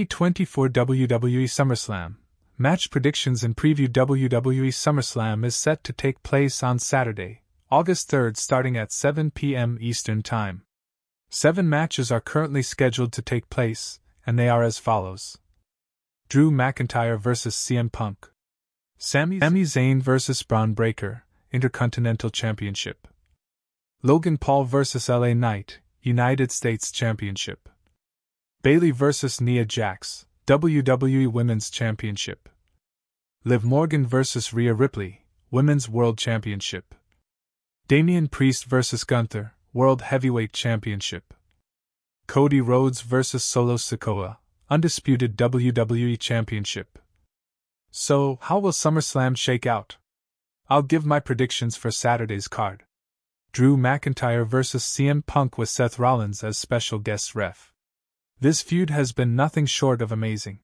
2024 WWE SummerSlam. Match predictions and preview. WWE SummerSlam is set to take place on Saturday, August 3rd, starting at 7 p.m. Eastern Time. 7 matches are currently scheduled to take place, and they are as follows: Drew McIntyre vs. CM Punk. Sami Zayn vs. Bron Breakker, Intercontinental Championship. Logan Paul vs. LA Knight, United States Championship. Bayley vs. Nia Jax, WWE Women's Championship. Liv Morgan vs. Rhea Ripley, Women's World Championship. Damian Priest vs. Gunther, World Heavyweight Championship. Cody Rhodes vs. Solo Sikoa, Undisputed WWE Championship. So, how will SummerSlam shake out? I'll give my predictions for Saturday's card. Drew McIntyre vs. CM Punk with Seth Rollins as special guest ref. This feud has been nothing short of amazing.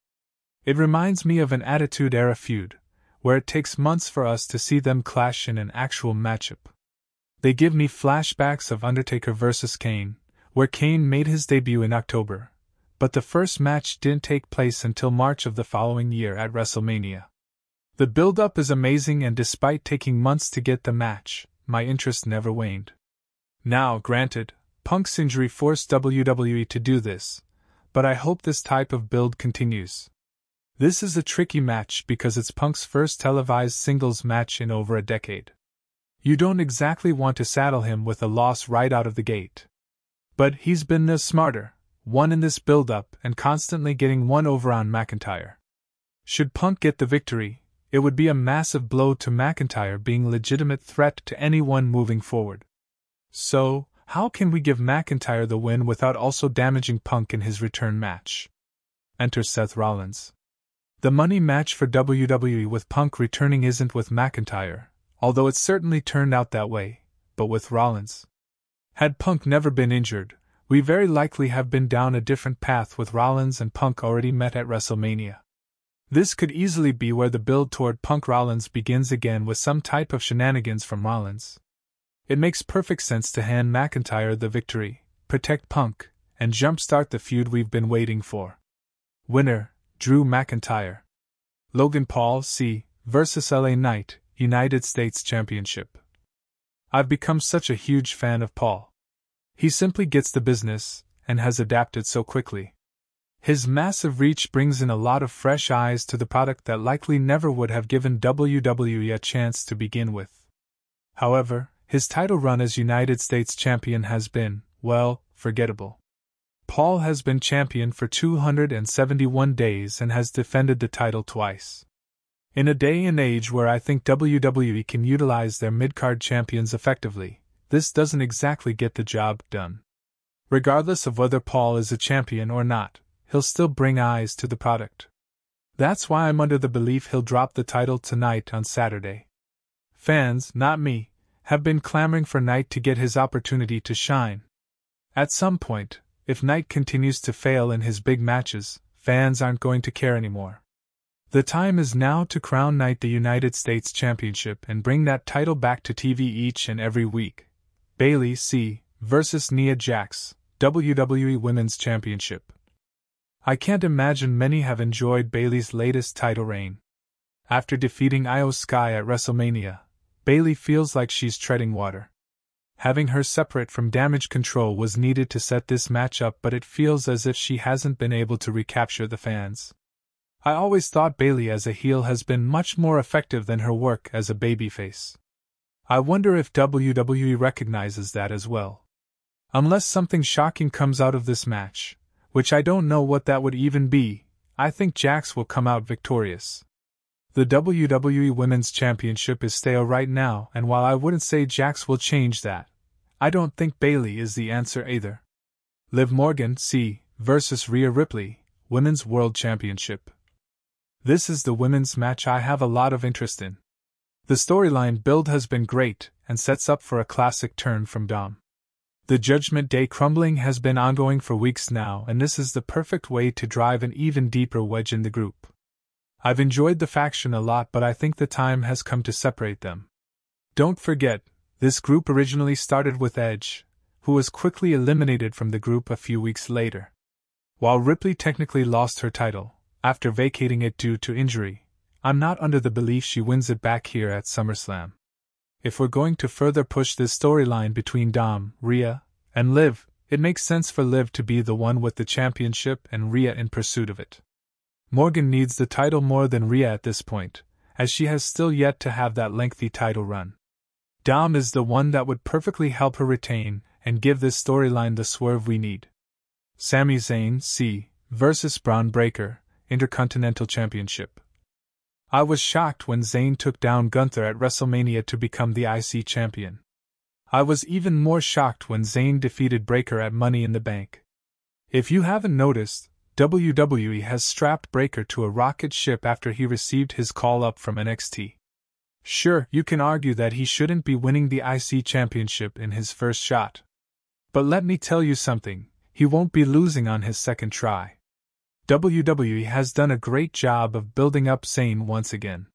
It reminds me of an Attitude Era feud, where it takes months for us to see them clash in an actual matchup. They give me flashbacks of Undertaker vs. Kane, where Kane made his debut in October, but the first match didn't take place until March of the following year at WrestleMania. The build-up is amazing, and despite taking months to get the match, my interest never waned. Now, granted, Punk's injury forced WWE to do this, but I hope this type of build continues. This is a tricky match because it's Punk's first televised singles match in over a decade. You don't exactly want to saddle him with a loss right out of the gate. But he's been the smarter one in this build-up and constantly getting one over on McIntyre. Should Punk get the victory, it would be a massive blow to McIntyre being a legitimate threat to anyone moving forward. So, how can we give McIntyre the win without also damaging Punk in his return match? Enter Seth Rollins. The money match for WWE with Punk returning isn't with McIntyre, although it certainly turned out that way, but with Rollins. Had Punk never been injured, we very likely have been down a different path with Rollins and Punk already met at WrestleMania. This could easily be where the build toward Punk Rollins begins again with some type of shenanigans from Rollins. It makes perfect sense to hand McIntyre the victory, protect Punk, and jumpstart the feud we've been waiting for. Winner, Drew McIntyre. Logan Paul vs. LA Knight, United States Championship. I've become such a huge fan of Paul. He simply gets the business, and has adapted so quickly. His massive reach brings in a lot of fresh eyes to the product that likely never would have given WWE a chance to begin with. However, his title run as United States Champion has been, well, forgettable. Paul has been champion for 271 days and has defended the title twice. In a day and age where I think WWE can utilize their mid-card champions effectively, this doesn't exactly get the job done. Regardless of whether Paul is a champion or not, he'll still bring eyes to the product. That's why I'm under the belief he'll drop the title tonight on Saturday. Fans, not me, have been clamoring for Knight to get his opportunity to shine. At some point, if Knight continues to fail in his big matches, fans aren't going to care anymore. The time is now to crown Knight the United States Championship and bring that title back to TV each and every week. Bayley vs. Nia Jax, WWE Women's Championship. I can't imagine many have enjoyed Bayley's latest title reign. After defeating Io Sky at WrestleMania, Bayley feels like she's treading water. Having her separate from Damage Control was needed to set this match up, but it feels as if she hasn't been able to recapture the fans. I always thought Bayley as a heel has been much more effective than her work as a babyface. I wonder if WWE recognizes that as well. Unless something shocking comes out of this match, which I don't know what that would even be, I think Jax will come out victorious. The WWE Women's Championship is stale right now, and while I wouldn't say Jax will change that, I don't think Bayley is the answer either. Liv Morgan vs. Rhea Ripley, Women's World Championship. This is the women's match I have a lot of interest in. The storyline build has been great, and sets up for a classic turn from Dom. The Judgment Day crumbling has been ongoing for weeks now, and this is the perfect way to drive an even deeper wedge in the group. I've enjoyed the faction a lot, but I think the time has come to separate them. Don't forget, this group originally started with Edge, who was quickly eliminated from the group a few weeks later. While Ripley technically lost her title, after vacating it due to injury, I'm not under the belief she wins it back here at SummerSlam. If we're going to further push this storyline between Dom, Rhea, and Liv, it makes sense for Liv to be the one with the championship and Rhea in pursuit of it. Morgan needs the title more than Rhea at this point, as she has still yet to have that lengthy title run. Dom is the one that would perfectly help her retain and give this storyline the swerve we need. Sami Zayn C. vs. Bron Breakker, Intercontinental Championship. I was shocked when Zayn took down Gunther at WrestleMania to become the IC champion. I was even more shocked when Zayn defeated Breakker at Money in the Bank. If you haven't noticed, WWE has strapped Breakker to a rocket ship after he received his call-up from NXT. Sure, you can argue that he shouldn't be winning the IC championship in his first shot. But let me tell you something, he won't be losing on his second try. WWE has done a great job of building up Zayn once again.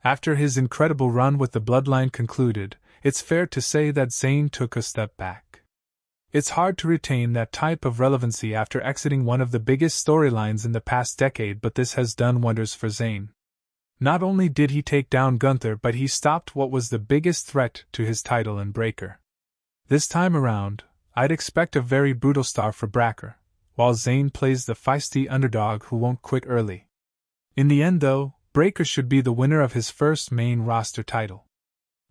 After his incredible run with the Bloodline concluded, it's fair to say that Zayn took a step back. It's hard to retain that type of relevancy after exiting one of the biggest storylines in the past decade, but this has done wonders for Zayn. Not only did he take down Gunther, but he stopped what was the biggest threat to his title in Breakker. This time around, I'd expect a very brutal start for Breakker, while Zayn plays the feisty underdog who won't quit early. In the end though, Breakker should be the winner of his first main roster title.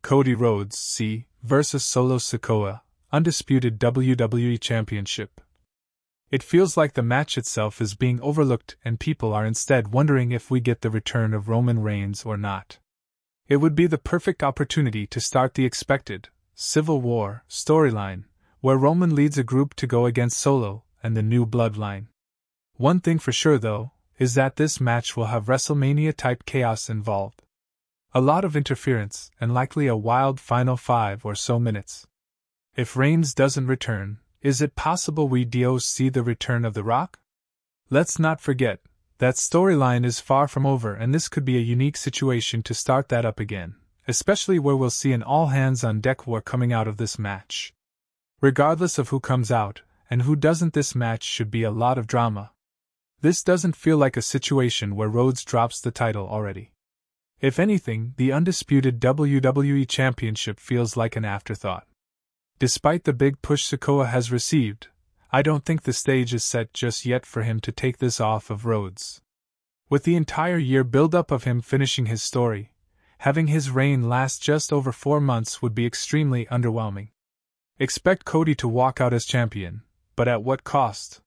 Cody Rhodes C. vs. Solo Sikoa, Undisputed WWE Championship. It feels like the match itself is being overlooked and people are instead wondering if we get the return of Roman Reigns or not. It would be the perfect opportunity to start the expected Civil War storyline, where Roman leads a group to go against Solo and the new Bloodline. One thing for sure though, is that this match will have WrestleMania-type chaos involved. A lot of interference and likely a wild final 5 or so minutes. If Reigns doesn't return, is it possible we do see the return of The Rock? Let's not forget, that storyline is far from over and this could be a unique situation to start that up again, especially where we'll see an all-hands-on-deck war coming out of this match. Regardless of who comes out, and who doesn't, this match should be a lot of drama. This doesn't feel like a situation where Rhodes drops the title already. If anything, the undisputed WWE Championship feels like an afterthought. Despite the big push Sikoa has received, I don't think the stage is set just yet for him to take this off of Rhodes. With the entire year build-up of him finishing his story, having his reign last just over 4 months would be extremely underwhelming. Expect Cody to walk out as champion, but at what cost?